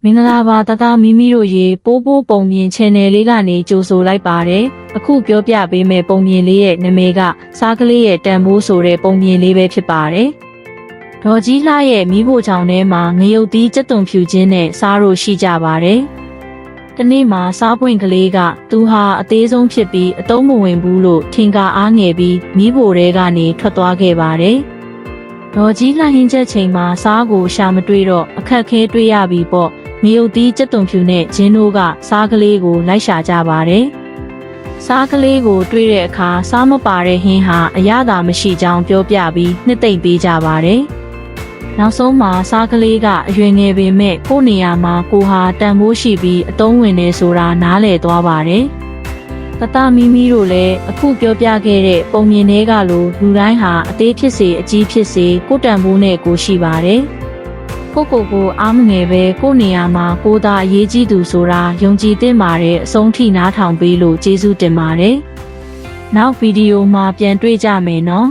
မင်္ဂလာပါတသားမိမိတို့ရေပိုးပိုးပုံမြင် channel လေးကနေကြိုဆိုလိုက်ပါတယ်အခုပြောပြပေးမယ့်ပုံမြင်လေးရဲ့နာမည်ကစားကလေးရဲ့တန်ဖိုးဆိုတဲ့ပုံမြင်လေးပဲဖြစ်ပါတယ်ဒေါ်ကြီးလှရဲ့မိဖို့ချောင်ထဲမှာငရုတ်သီးကြက်သွန်ဖြူခြင်းနဲ့စားလို့ရှိကြပါတယ်တနေ့မှာစားပွင့်ကလေးကသူဟာအသေးဆုံးဖြစ်ပြီးအသုံးမဝင်ဘူးလို့ထင်ကားအားငယ်ပြီးမိဖို့တဲကနေထွက်သွားခဲ့ပါတယ်ဒေါ်ကြီးလှဟင်းချက်ချိန်မှာစားကိုရှာမတွေ့တော့အခက်ခဲတွေ့ရပြီပေါ့ငရုတ်သီးကြက်သွန်ဖြူနဲ့ဂျင်းတို့ကစားကလေးကိုလိုက်ရှာကြပါတယ်စားကလေးကိုတွေ့တဲ့အခါစားမပါတဲ့ဟင်းဟာအရသာမရှိကြောင်းပြောပြပြီးနှစ်သိမ့်ပေးကြပါတယ်နောက်ဆုံးမှာစားကလေးကအရွယ်ငယ်ပေမဲ့ကိုယ့်နေရာမှာကိုဟာတန်ဖိုးရှိပြီးအသုံးဝင်နေဆိုတာနားလည်သွားပါတယ်တတမီမီတို့လည်းအခုပြောပြခဲ့တဲ့ပုံမြင်တွေကလိုလူတိုင်းဟာအသေးဖြစ်စေအကြီးဖြစ်စေကိုယ်တန်ဖိုးနဲ့ကိုရှိပါတယ်ကိုအားမငယ်ပဲကိုနေရာမှာကိုသာအရေးကြီးသူဆိုတာယုံကြည်သင့်ပါတယ်အဆုံးထိနားထောင်ပေးလို့ကျေးဇူးတင်ပါတယ်နောက်ဗီဒီယိုမှာပြန်တွေ့ကြမယ်နော်